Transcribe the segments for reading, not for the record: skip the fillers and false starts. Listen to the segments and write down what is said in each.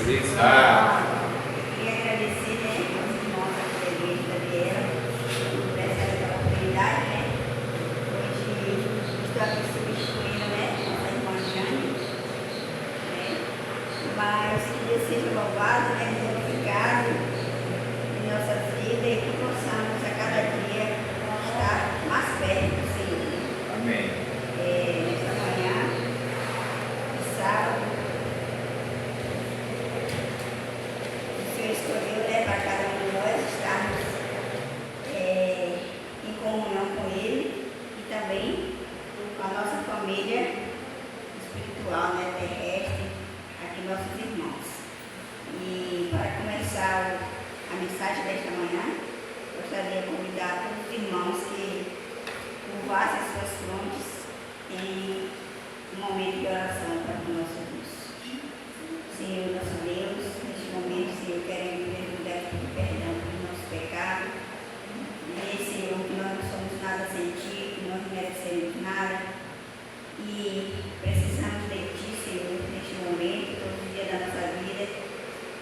Está. Queria agradecer, né, aos irmãos da igreja da Viera por essa oportunidade, né? Hoje estou aqui substituindo, né, nossa irmã Jane, né? Mas que Deus seja louvado, né, glorificado em nossas vidas e que possamos a cada dia estar mais perto do Senhor. Amém. Nesta manhã, sábado, o Senhor escolheu, né, para cada um de nós estarmos em comunhão com Ele e também com a nossa família espiritual, né, terrestre, aqui nossos irmãos. E para começar a mensagem desta manhã, gostaria de convidar todos os irmãos que curvassem suas frontes em um momento de oração para o nosso Deus. Senhor, nosso Deus, neste momento, Senhor, queremos pedir perdão pelos nossos pecados. Senhor, que nós não somos nada sem Ti, que nós não merecemos nada. E precisamos de Ti, Senhor, neste momento, todos os dias da nossa vida,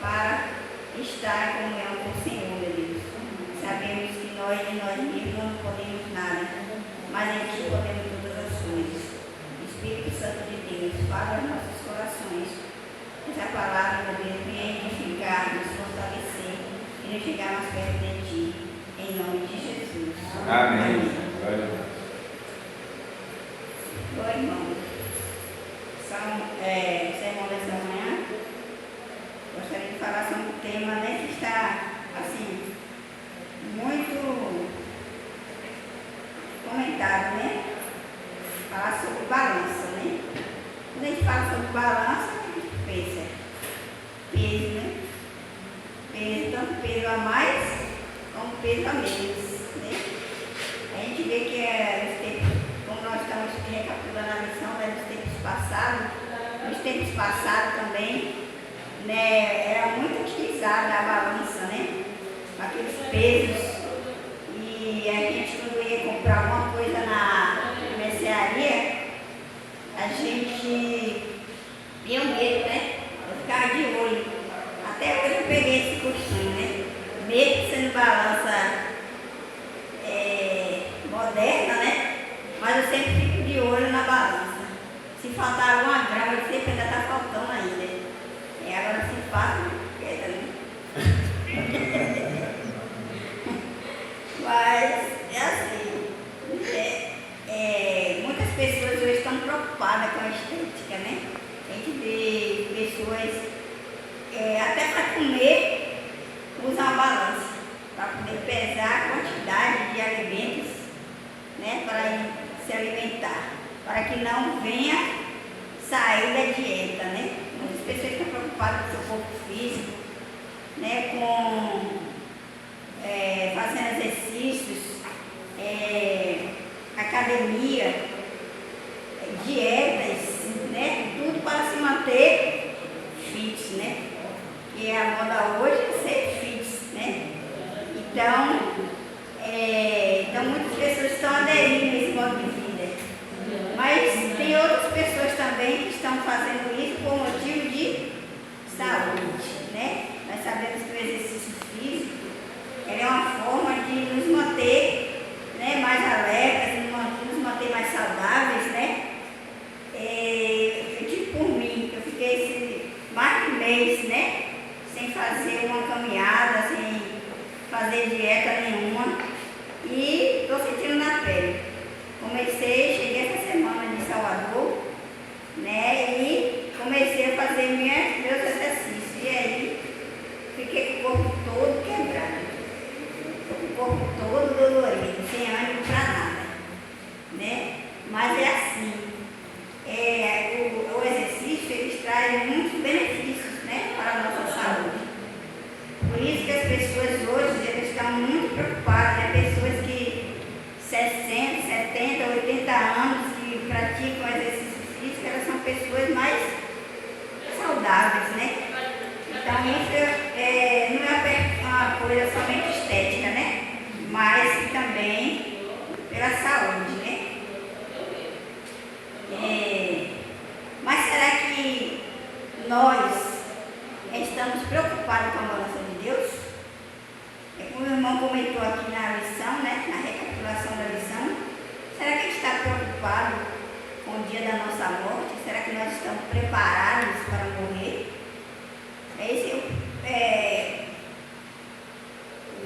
para estar em comunhão com o Senhor, meu Deus. Sabemos que nós de nós mesmos não podemos nada, mas em Ti podemos todas as coisas. Espírito Santo de Deus, fala nos nossos corações. Essa palavra, meu Deus, venha edificar, nos fortalecer e nos chegar mais perto de Ti. Em nome de Jesus. Amém. Glória a Deus. Oi, irmão. Sermão dessa manhã. Gostaria de falar sobre um tema, né, que está, assim, muito comentado, né? Falar sobre balança, né? Quando a gente fala sobre balança, a gente pensa peso, né? Peso, tanto peso a mais como peso a menos, né? A gente vê que como nós estamos recapitulando a lição, né, nos tempos passados também, né, era muito utilizada a balança, né? Aqueles pesos. E a gente, quando ia comprar alguma coisa na mercearia, a gente tinha medo, né? Eu ficava de olho. Até hoje eu peguei esse costume, né? Mesmo sendo balança moderna, né? Mas eu sempre fico de olho na balança. Se faltar alguma grama, eu sempre ainda está faltando ainda. Agora se faz, queda, né? Mas é assim. Muitas pessoas hoje estão preocupadas com a estética, né? A gente vê pessoas, até para comer, usam a balança, para poder pesar a quantidade de alimentos, né? Para se alimentar, para que não venha sair da dieta, né? Muitas pessoas estão preocupadas com o seu corpo físico, né? Fazendo exercícios, academia, dietas, né? Tudo para se manter fit, né? E a moda hoje é ser fit, né? Então muitas pessoas estão aderindo a esse modo de vida. Mas tem outras pessoas também que estão fazendo isso por motivo de saúde, né? Nós sabemos que o exercício físico é uma forma de nos manter, né, mais alertas, nos manter mais saudáveis, né? Eu digo por mim, eu fiquei mais de um mês, né, sem fazer uma caminhada, sem fazer dieta nenhuma, e estou sentindo na pele. Cheguei essa semana de Salvador, né, e comecei a fazer meus exercícios, e aí fiquei com o corpo todo quebrado, com o corpo todo dolorido, sem ânimo para nada, né? Mas é assim, o exercício ele traz muitos benefícios, né, para a nossa saúde. Por isso que as pessoas hoje eles estão muito preocupadas, né? Pessoas que 60, 70, 80 anos que praticam exercício físico, elas são pessoas mais saudáveis, né? Então isso não é uma coisa somente estética, né? Mas também pela saúde, né? Mas será que nós estamos preocupados com a balança de Deus? É como o irmão comentou aqui na lição, né? Na recapitulação da lição. Será que a gente está preocupado com o dia da nossa morte? Será que nós estamos preparados para morrer?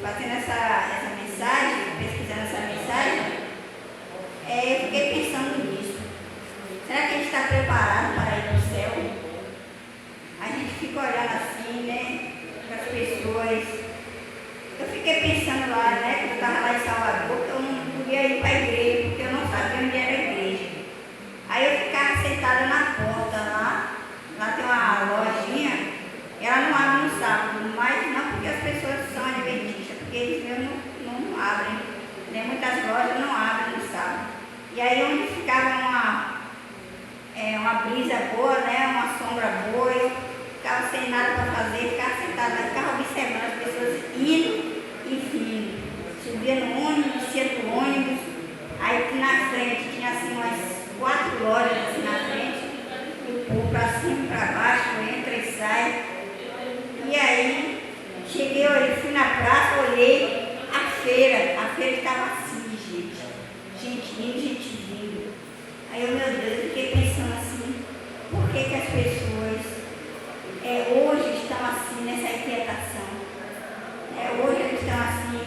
Fazendo essa mensagem, pesquisando essa mensagem, eu fiquei pensando nisso. Será que a gente está preparado para ir ao céu? A gente fica olhando assim, né, para as pessoas. Eu fiquei pensando lá, né, quando eu estava lá em Salvador, que eu não podia ir para a igreja, porque eu não sabia onde era a igreja. Aí eu ficava sentada na porta lá tem uma lojinha, e ela não abre no sábado, mas não porque as pessoas são adventistas, porque eles mesmo não abrem, né, muitas lojas não abrem no sábado. E aí onde ficava uma brisa boa, né, uma sombra boa, eu ficava sem nada para fazer, ficava sentada lá, ficava observando as pessoas indo e vindo. Subia no ônibus, descia do ônibus, aí aqui na frente tinha assim umas 4 lojas assim na frente, e o povo para cima e para baixo, entra e sai. E aí cheguei, fui na praça, olhei a feira estava assim, gente indo, gente vindo. Aí eu, meu Deus, eu fiquei pensando assim, por que as pessoas hoje estão assim nessa inquietação? Hoje eles estão assim,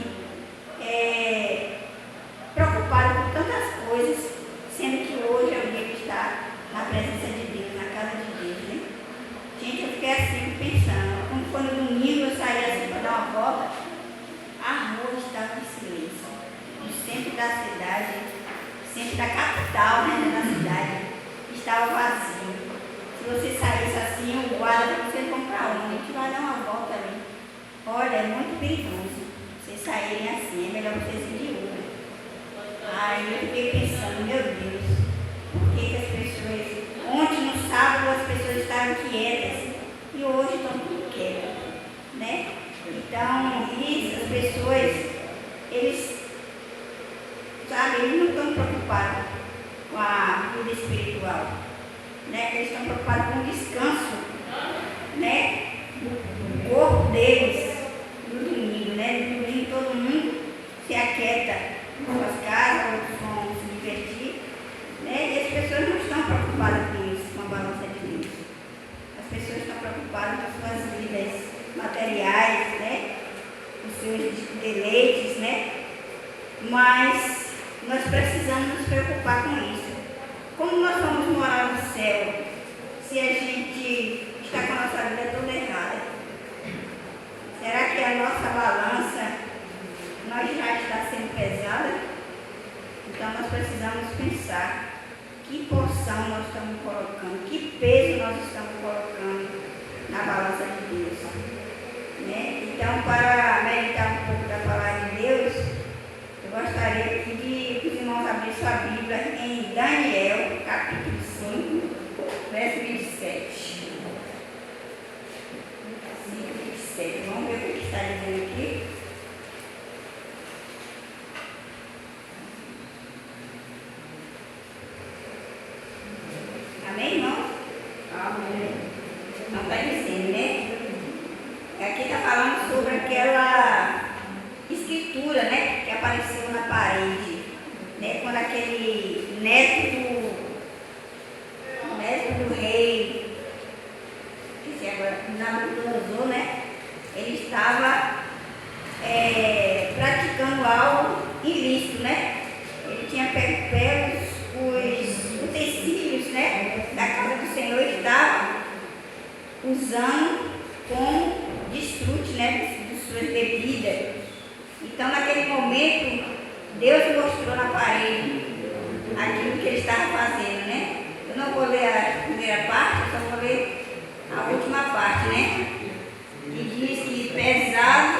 preocupados com tantas coisas, sendo que hoje é o dia que está na presença de Deus, na casa de Deus, né? Gente, eu fiquei assim pensando, quando foi no domingo eu saí assim para dar uma volta, a rua estava em silêncio, no centro da cidade, centro da capital, né, da cidade, estava vazio. Se você saísse assim, o guarda, você comprar um, a gente vai dar uma volta ali. Olha, é muito perigoso vocês saírem assim, é melhor vocês irem de Uber. Aí eu fiquei pensando, meu Deus, por que as pessoas, ontem no sábado as pessoas estavam quietas e hoje estão tudo quietas, né? Então, isso, as pessoas, eles não estão preocupados com a vida espiritual, né? Eles estão preocupados com o descanso, né? Do corpo deles, no domingo, né? No domingo todo mundo se aquieta em suas casas, outros vão se divertir, né? E as pessoas não estão preocupadas com isso, com a balança de Deus. As pessoas estão preocupadas com as suas vidas materiais, né? Com os seus deleites, né? Mas nós precisamos nos preocupar com isso. Como nós vamos morar no céu se a gente está com a nossa vida toda errada? Será que a nossa balança já está sendo pesada? Então nós precisamos pensar que porção nós estamos colocando, que peso nós estamos colocando na balança de Deus, né? Então, para meditar um pouco da palavra de Deus, eu gostaria de pedir que os irmãos abrissem sua Bíblia em Daniel, capítulo 5, verso 27. 5, 27. Vamos ver o que está dizendo aqui. Amém, irmão? Amém. Não está dizendo, né? Aqui está falando sobre aquela escritura, né, que apareceu na parede, né, quando aquele neto do rei, que agora Nabucodonosor, né, ele estava praticando algo ilícito, né? Ele tinha pego os utensílios, né, da casa do Senhor, e estava usando como desfrute, né, de suas bebidas. Então, naquele momento, Deus mostrou na parede aquilo que ele estava fazendo, né? Eu não vou ler a primeira parte, eu só vou ler a última parte, né? Que diz que pesado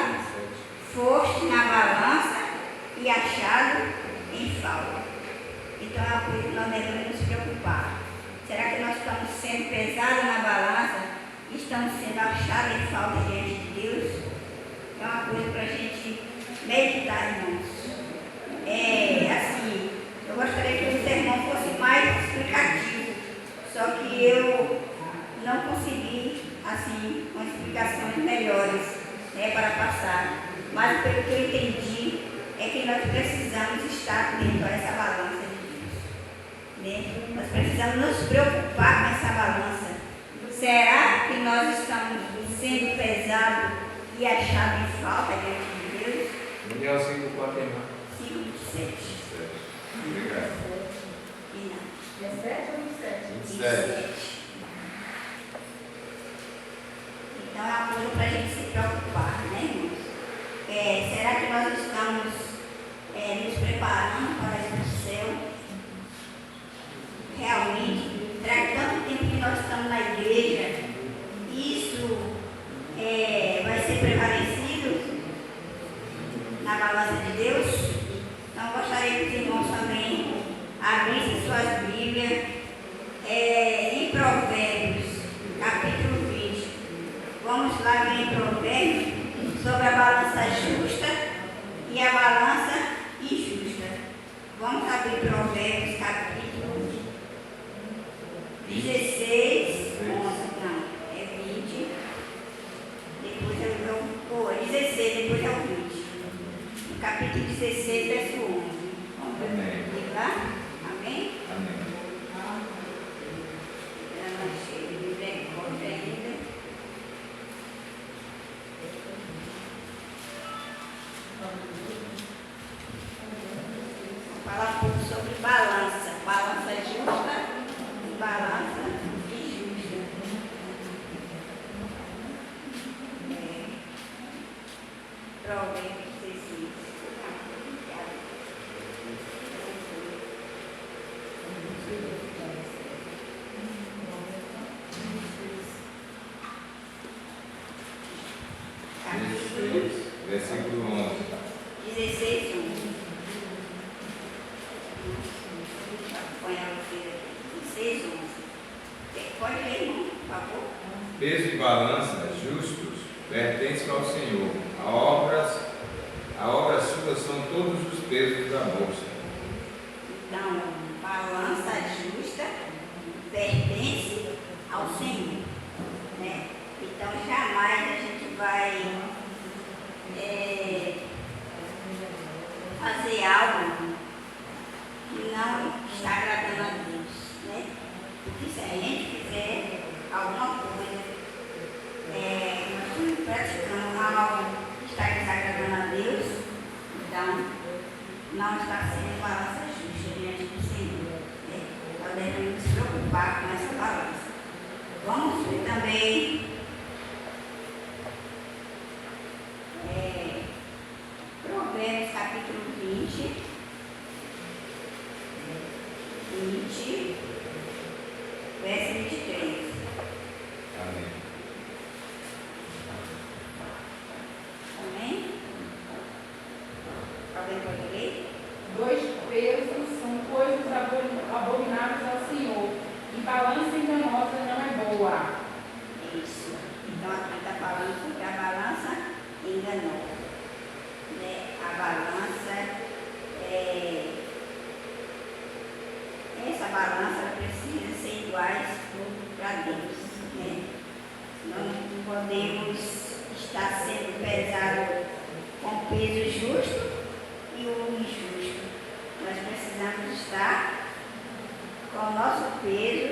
foste na balança e achado em falta. Então, é uma coisa que nós devemos nos preocupar. Será que nós estamos sendo pesados na balança e estamos sendo achados em falta diante de Deus? É uma coisa para a gente meditar, irmãos. Assim, eu gostaria que o sermão fosse mais explicativo, só que eu não consegui, assim, uma explicação explicações melhores, né, para passar. Mas pelo que eu entendi, é que nós precisamos estar dentro dessa balança de Deus. Né? Nós precisamos nos preocupar com essa balança. Será que nós estamos sendo pesados e achados em falta diante de Deus? Daniel 5, 4 e 5:27. Obrigado. E não. 17 ou 27? 27. Então é uma coisa para a gente se preocupar, né, irmãos? Será que nós estamos nos preparando para ir do céu? Realmente, será que tanto tempo que nós estamos na igreja, isso vai ser prevalecido na balança de Deus? Então, eu gostaria que os irmãos também abrissem suas Bíblias em Provérbios, capítulo 20. Vamos lá ver em Provérbios sobre a balança justa e a balança injusta. Vamos abrir Provérbios, capítulo 16, 11. Não, é 20. Depois é 16, depois é o 20. No capítulo 16, verso 11. Vamos ver o que lá? Amém? Amém. Eu não achei o livro ainda. Vou falar um pouco sobre balança. Balança justa e balança injusta. Provérbios 16. Capítulo 16, versículo 11. 16, 11. Põe a você aqui. 16, 11. Pode ler, irmão, por favor. Peso e balança justos pertencem ao Senhor. A obra sua são todos os pesos da bolsa. Então, balança justa pertence ao Senhor. Né? Então, jamais a gente vai fazer algo que não está agradando a Deus. Né? Porque se a gente fizer alguma coisa, nós estamos praticando algo que está desagradando a Deus, então não está sendo balança justa diante do Senhor. Né? Nós devemos nos preocupar com essa balança. Vamos ver também Provérbios capítulo 20, verso 23. Amém. Amém? Alguém pode ler? 2 pesos são coisas abomináveis ao Senhor, e balança enganosa não é boa. Isso. Então aqui está falando sobre a balança enganosa. Né? A balança, essa balança ela precisa ser iguais para Deus. Né? Não podemos estar sendo pesado com peso justo e o injusto. Nós precisamos estar com o nosso peso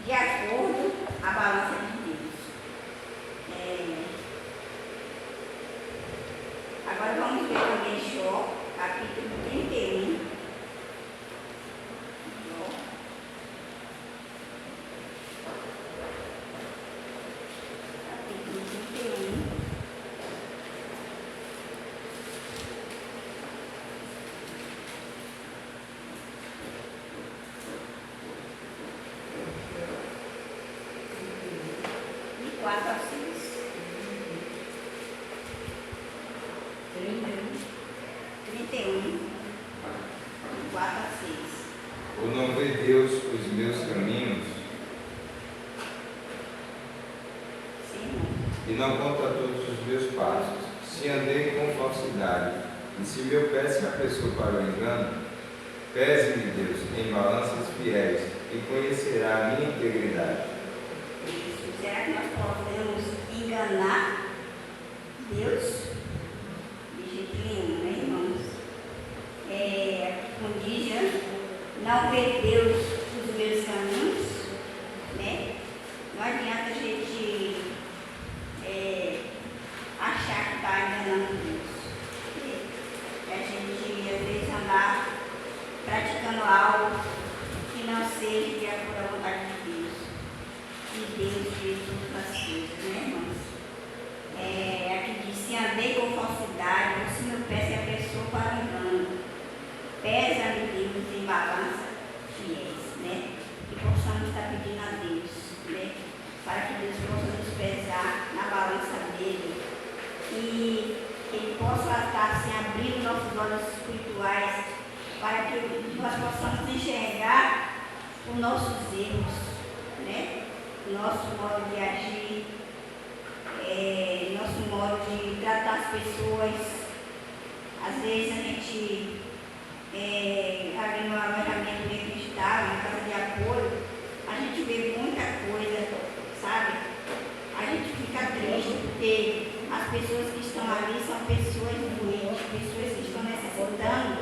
de acordo com a balança de Deus. Agora vamos ver também Jó, capítulo 31. Jó. Capítulo 31. De 4 a 6. 31, 4 a 6. Ou não vê Deus os meus caminhos Sim, e não conta todos os meus passos? Se andei com falsidade e se meu pé se apressou para o engano, pese-me Deus em balanças fiéis e conhecerá a minha integridade. isso. Será que nós podemos enganar para que Deus possa nos pesar na balança dele e que Ele possa estar assim, abrindo nossos olhos espirituais para que nós possamos enxergar os nossos erros, né? Nosso modo de agir, nosso modo de tratar as pessoas. Às vezes a gente, ali no alojamento onde a gente está, na casa de apoio, a gente vê muita coisa, sabe? A gente fica triste porque as pessoas que estão ali são pessoas doentes, pessoas que estão necessitando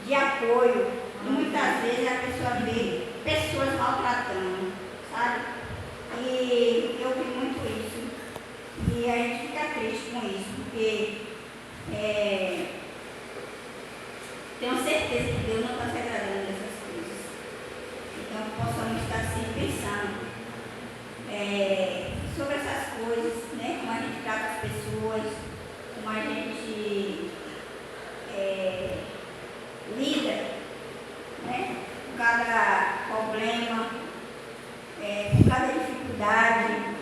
de apoio. E muitas vezes a pessoa vê pessoas maltratando, sabe? E eu vi muito isso. E a gente fica triste com isso, porque tenho certeza que Deus não está se agradando dessas coisas. Então possamos estar sempre pensando sobre essas coisas, né? Como a gente trata as pessoas, como a gente lida, né? Com cada problema, com cada dificuldade.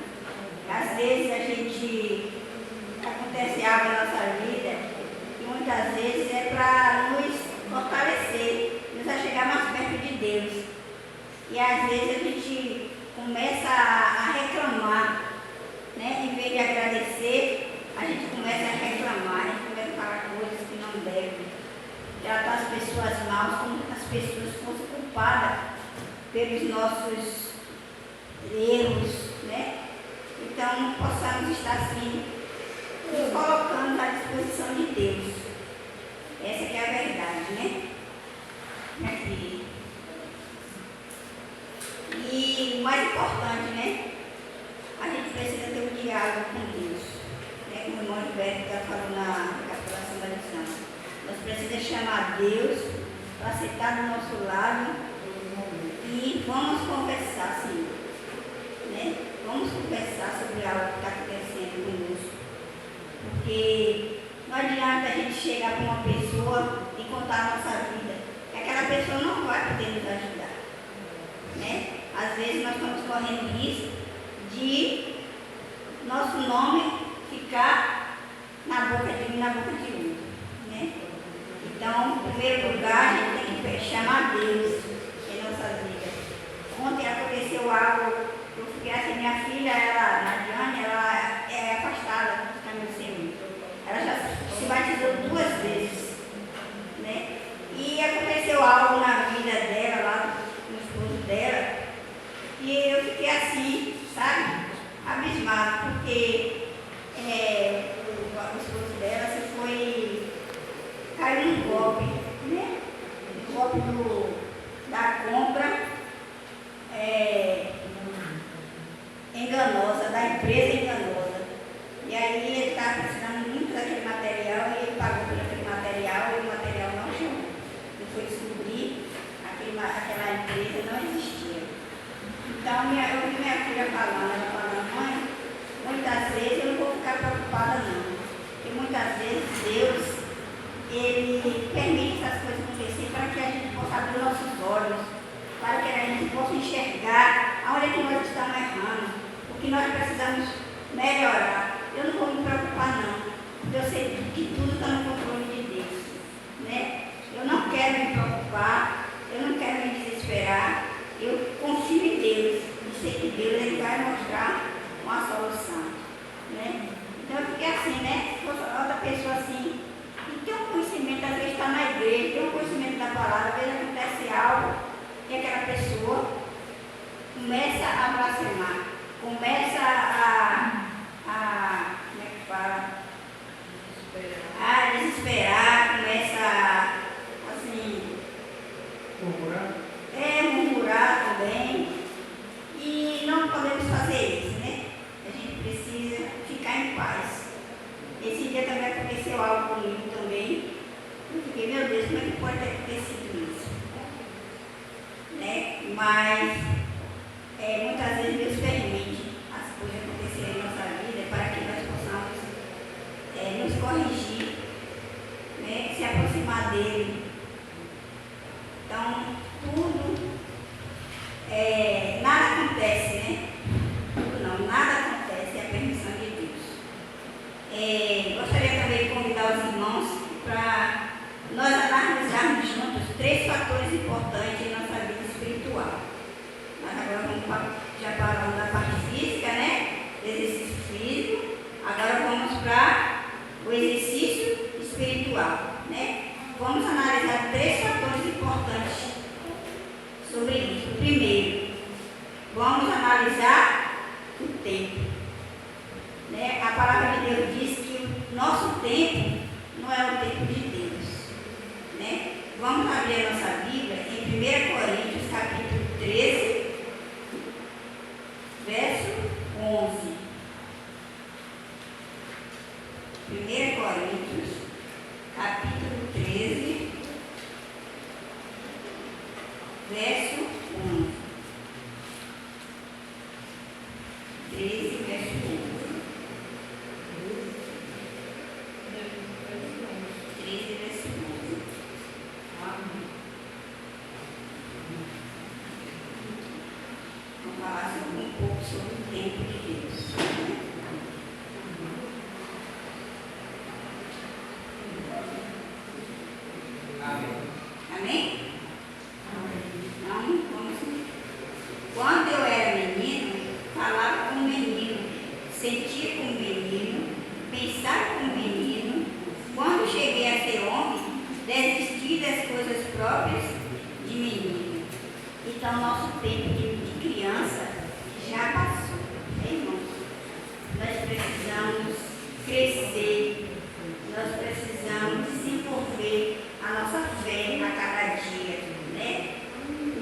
Às vezes acontece algo na nossa vida e muitas vezes é para nos fortalecer, nos achegar mais perto de Deus. E às vezes a gente começa a reclamar, né? Em vez de agradecer, a gente começa a reclamar, a gente começa a falar coisas que não devem, tratar as pessoas mal como se as pessoas fossem culpadas pelos nossos erros, né? Então, possamos estar assim, nos colocando à disposição de Deus. Essa que é a verdade, né? Aqui. E o mais importante, né? A gente precisa ter um diálogo com Deus. Né? Como o irmão Gilberto está falando na recapitulação da lição. Nós precisamos chamar Deus para sentar do nosso lado e vamos conversar, Senhor. Né? Vamos conversar sobre algo que está acontecendo conosco. Porque não adianta a gente chegar para uma pessoa e contar a nossa vida, que aquela pessoa não vai poder nos ajudar. Né? Às vezes nós estamos correndo risco de nosso nome ficar na boca de um e na boca de outro. Né? Então, em primeiro lugar, a gente tem que chamar Deus em nossa vida. Ontem aconteceu algo. Eu fiquei assim, minha filha, Nadiane, ela é afastada do caminho do Senhor. Ela já se batizou 2 vezes, né? E aconteceu algo na vida dela, lá no esposo dela, e eu fiquei assim, sabe, abismado, porque o esposo dela caiu num golpe, né? No golpe da compra enganosa, da empresa enganosa. E aí ele estava precisando muito daquele material e ele pagou por aquele material e o material não chegou. Ele foi descobrir aquela empresa não existia. Então eu vi minha filha falando, mãe, muitas vezes eu não vou ficar preocupada não. Porque muitas vezes Deus, Ele permite essas coisas acontecerem para que a gente possa abrir nossos olhos, para que a gente possa enxergar aonde é que nós estamos errando. Que nós precisamos melhorar. Eu não vou me preocupar não, porque eu sei que tudo está no controle de Deus, né? Eu não quero me preocupar, eu não quero me desesperar, eu confio em Deus, e sei que Deus Ele vai mostrar uma solução, né? Então eu fiquei assim, né? Se fosse outra pessoa assim, que tem um conhecimento, às vezes está na igreja, tem um conhecimento da palavra, às vezes acontece algo, e aquela pessoa começa a blasfemar. Começa como é que fala? A desesperar, começa assim, murmurar também. E não podemos fazer isso, né? A gente precisa ficar em paz. Esse dia também aconteceu algo comigo também. Eu fiquei, meu Deus, como é que pode ter acontecido isso? Né? Mas muitas vezes Deus permite as coisas acontecerem em nossa vida para que nós possamos nos corrigir, né? Se aproximar dele. Então, tudo, nada acontece, né? Tudo não, palavra de Deus diz que o nosso tempo não é o tempo de Deus, né? Vamos abrir a nossa Bíblia em 1 Coríntios, capítulo 13, verso 11. 1 Coríntios, capítulo 13, verso 11. 13, verso 11. 13, verso 11. Amém. Vamos falar um pouco sobre o tempo de Deus, né? Amém? Então, vamos. Quando eu era menino, falava como menino, sentia como menino, pensava como menino. Quando cheguei a ser homem, desisti das coisas próprias de menino. Então, nosso tempo de criança já passou, né, irmãos? Nós precisamos crescer, nós precisamos desenvolver a nossa fé a cada dia, né?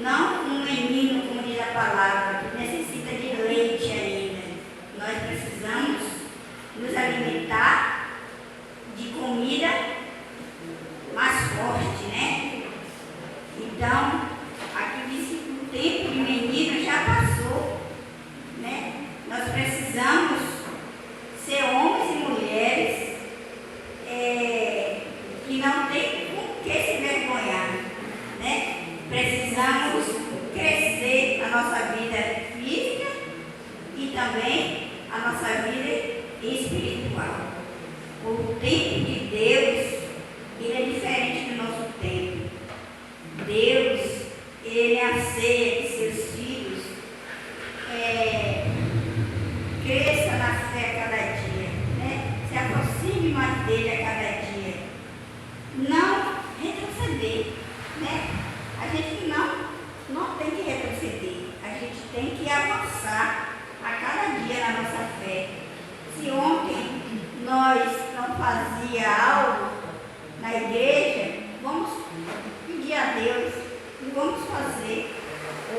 Não um menino, como diz a palavra, que necessita de leite ainda. Nós precisamos nos alimentar de comida mais forte, né? Então, aqui diz que o tempo de menino já passou, né? Nós precisamos ser homens e mulheres que não tem com que se vergonhar, né? Precisamos crescer a nossa vida física e também a nossa vida espiritual. O tempo de Deus, ele é diferente do nosso tempo. Deus, ele anseia que seus filhos cresçam na fé a cada dia, né? Se aproxime mais dele a cada dia. Não retroceder, né? A gente não tem que retroceder, a gente tem que avançar a cada dia na nossa fé. Se ontem nós não fazíamos algo na igreja, vamos pedir a Deus e vamos fazer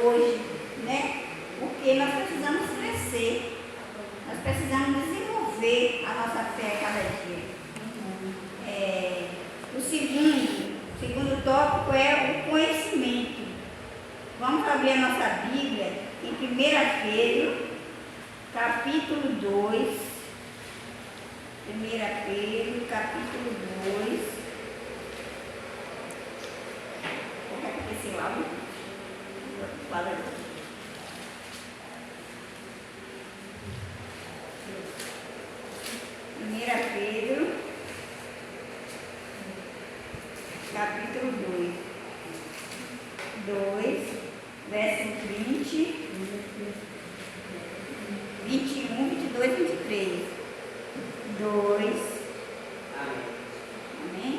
hoje, né? Porque nós precisamos crescer, nós precisamos desenvolver a nossa fé a cada dia. O segundo tópico é o conhecimento. Vamos abrir a nossa Bíblia em 1 Pedro, capítulo 2. 1 Pedro, capítulo 2. Vou repetir esse áudio. Fala. 1 Pedro, capítulo 2, verso 20, 21, 22, 23. 2. Amém?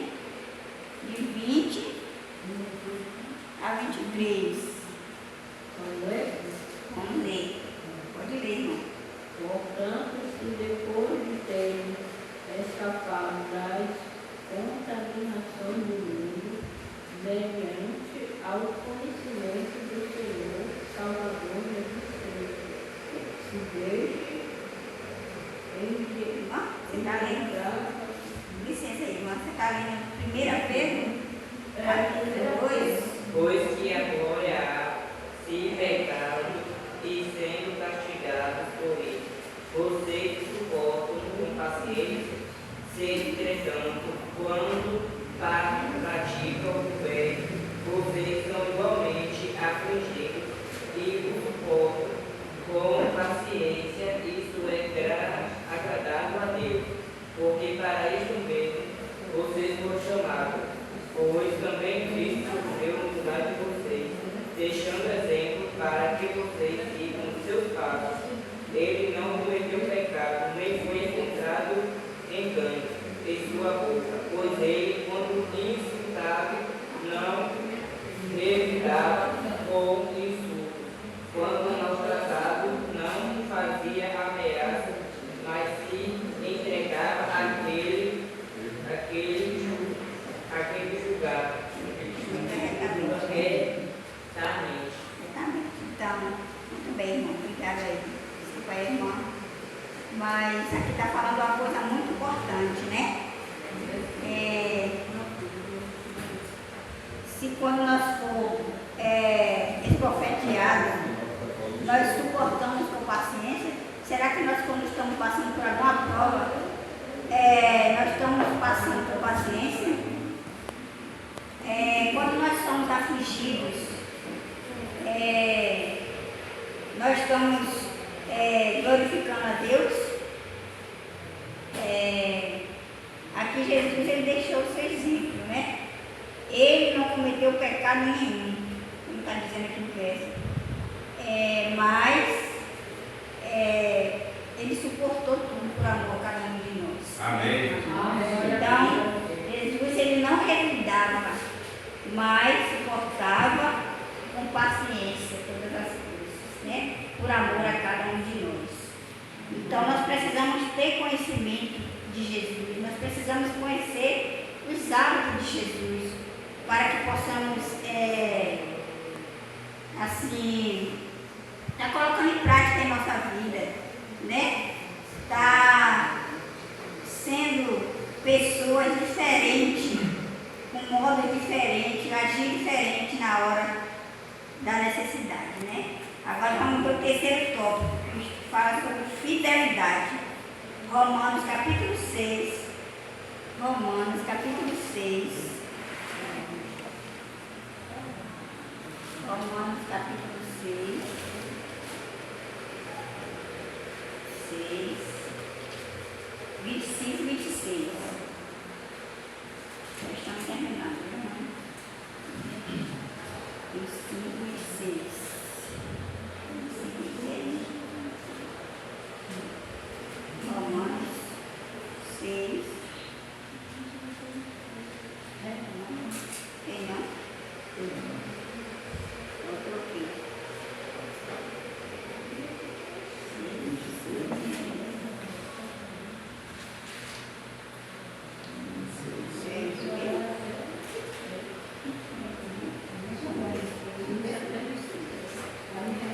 De 20 a 23. Vamos ler. Pode ler, irmão. Portanto, se depois de terem escapado das contaminações do mundo, mediante ao conhecimento do Senhor, Salvador Jesus Cristo, se deixe Você está lendo? Licença aí, irmã. Você está lendo 1 Pedro? Capítulo 2. Pois que agora há, se pecado e sendo castigados por ele, vocês suportam com paciência, se entretanto, quando praticam o bem, vocês são igualmente afligidos e o suportam com paciência. Isso é agradável a Deus, porque para isso mesmo vocês foram chamados, pois também Cristo sofreu no lugar de vocês, deixando exemplo para que vocês sigam os seus passos. Ele não cometeu pecado, nem foi encontrado engano em sua boca, pois ele, quando insultado, não revidava com insulto, quando maltratado, não fazia ameaças, mas aqui está falando uma coisa muito importante, né? Se quando nós for esbofeteados, nós suportamos com paciência, será que nós, quando estamos passando por alguma prova, nós estamos passando por paciência? Quando nós somos afligidos, nós estamos glorificando a Deus? Aqui Jesus ele deixou o seu exemplo, né? Ele não cometeu pecado nenhum, como está dizendo aqui no verso. Mas ele suportou tudo por amor a cada um de nós. Amém. Então, Jesus ele não revidava, mas suportava com paciência todas as coisas, né? Por amor a cada um de nós. Então, nós precisamos ter conhecimento de Jesus, nós precisamos conhecer os hábitos de Jesus, para que possamos, estar colocando em prática em nossa vida, né? Tá sendo pessoas diferentes, com modo diferente, agir diferente na hora da necessidade, né? Agora vamos para o terceiro tópico, que fala sobre fidelidade. Romanos capítulo 6. Romanos capítulo 6. Romanos capítulo 6. 25 e 26. Já estamos terminando, né? 25 e 26. 25 e 26. Romanos 6. Tem não? Outro aqui.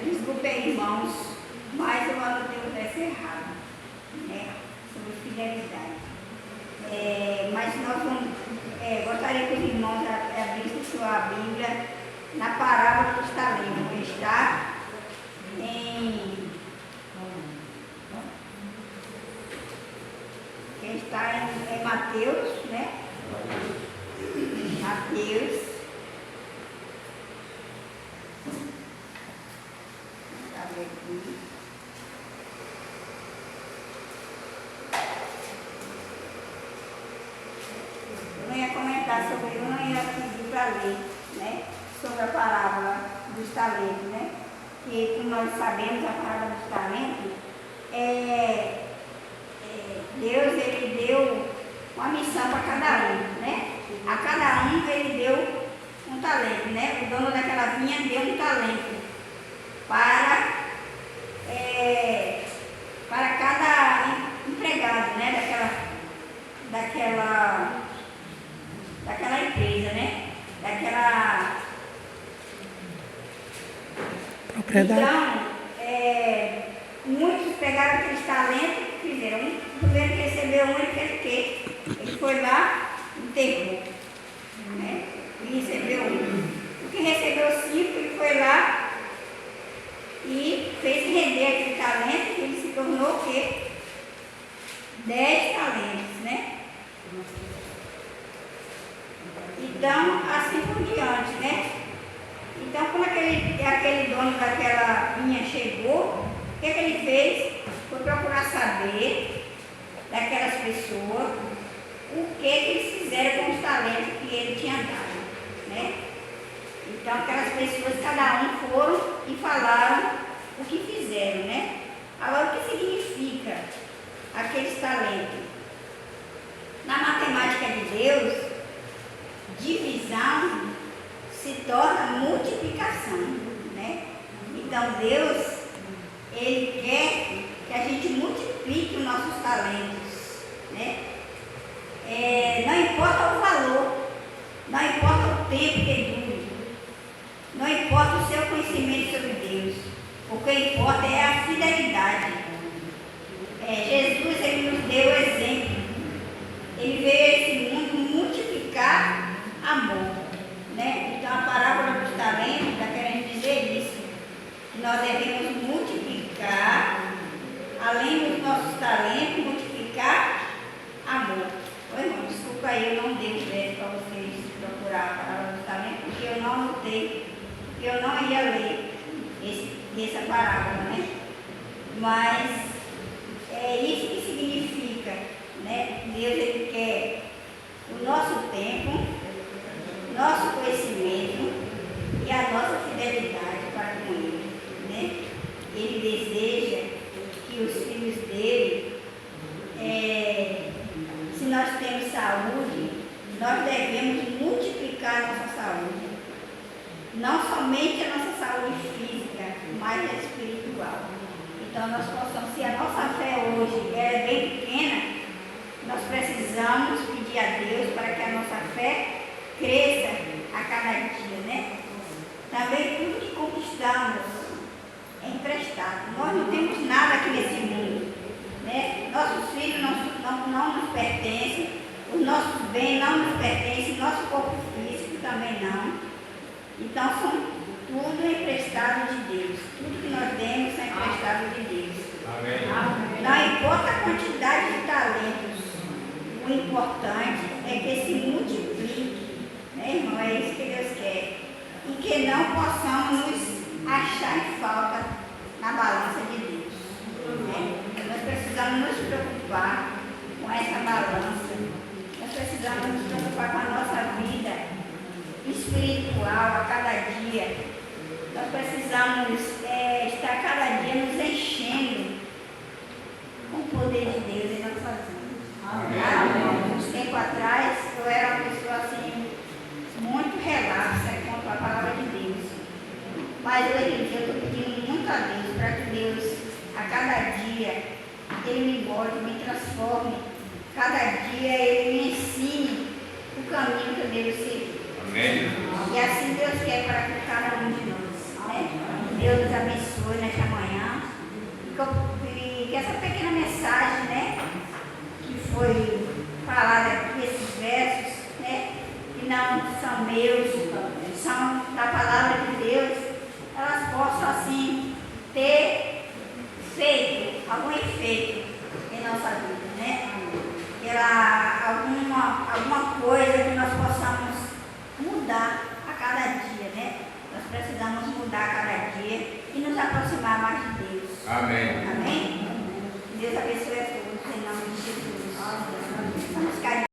Desculpem, irmãos, mas eu anotei o verso errado, né? Sobre fidelidade. Mas nós vamos, gostaria que os irmãos abrissem sua Bíblia na parábola dos talentos, que está em Mateus, né? Mateus. Deixa eu ver aqui. Eu não ia comentar sobre, eu não ia pedir para ler, né? Sobre a parábola dos talentos, né? Que, como nós sabemos, a parábola dos talentos Deus ele deu uma missão para cada um, né? A cada um ele deu um talento, né? O dono daquela vinha deu um talento para cada empregado, né? Daquela empresa, né? Propriedade. Então, muitos pegaram aqueles talentos e fizeram. O governo que recebeu um, ele fez o quê? Ele foi lá, enterrou, né? E recebeu um. O que recebeu 5, ele foi lá e fez render aquele talento, e ele se tornou o quê? 10 talentos, né? Então, assim por diante, né? Então, quando aquele dono daquela vinha chegou, o que ele fez? Foi procurar saber daquelas pessoas o que eles fizeram com os talentos que ele tinha dado, né? Então, aquelas pessoas, cada um foram e falaram o que fizeram, né? Agora, o que significa aqueles talentos? Na matemática de Deus, divisão se torna multiplicação, né? Então, Deus, Ele quer que a gente multiplique os nossos talentos, né? Não importa o valor, não importa o tempo que dure, não importa o seu conhecimento sobre Deus, o que importa é a fidelidade. Jesus, ele nos deu exemplo. Ele veio a esse mundo multiplicar amor, né? Então a parábola dos talentos está querendo dizer isso, que nós devemos multiplicar, além dos nossos talentos, multiplicar amor. Oi, irmão, desculpa aí, eu não dei o crédito para vocês procurar a parábola dos talentos, porque eu não anotei, porque eu não ia ler essa parábola, né? Mas é isso que significa, né? Deus, ele quer o nosso tempo, nosso conhecimento e a nossa fidelidade para com ele, né? Ele deseja que os filhos dele, se nós temos saúde, nós devemos multiplicar a nossa saúde. Não somente a nossa saúde física, mas a espiritual. Então nós possamos, se a nossa fé hoje é bem pequena, nós precisamos pedir a Deus para que a nossa fé cresça a cada dia, né? Também tudo que conquistamos é emprestado. Nós não temos nada aqui nesse mundo, né? Nossos filhos não nos pertencem, os nossos bens não nos pertencem, nosso corpo físico também não. Então são tudo emprestado de Deus. Tudo que nós temos é emprestado de Deus. Amém. Não importa a quantidade de talentos, o importante é que se multiplique, né, irmão? É isso que Deus quer. E que não possamos nos achar em falta na balança de Deus. Né? Nós precisamos nos preocupar com essa balança. Nós precisamos nos preocupar com a nossa vida espiritual a cada dia. Nós precisamos estar cada dia nos enchendo com o poder de Deus em nossas vidas. Uns tempo atrás eu era uma pessoa assim, muito relapsa quanto à palavra de Deus. Mas hoje em dia eu estou pedindo muito a Deus para que Deus, a cada dia, Ele me molde, me transforme. Cada dia Ele me ensine o caminho que eu devo seguir. Amém. E assim Deus quer para cada um de nós, né? Deus nos abençoe nesta manhã. E que essa pequena mensagem, né, que foi falada aqui, esses versos, né, que não são meus, são da palavra de Deus, elas possam assim ter feito algum efeito em nossa vida, né? Alguma coisa que nós possamos mudar a cada dia, né? Nós precisamos mudar a cada dia e nos aproximar mais de Deus. Amém. Amém? Deus abençoe a todos em nome de Jesus.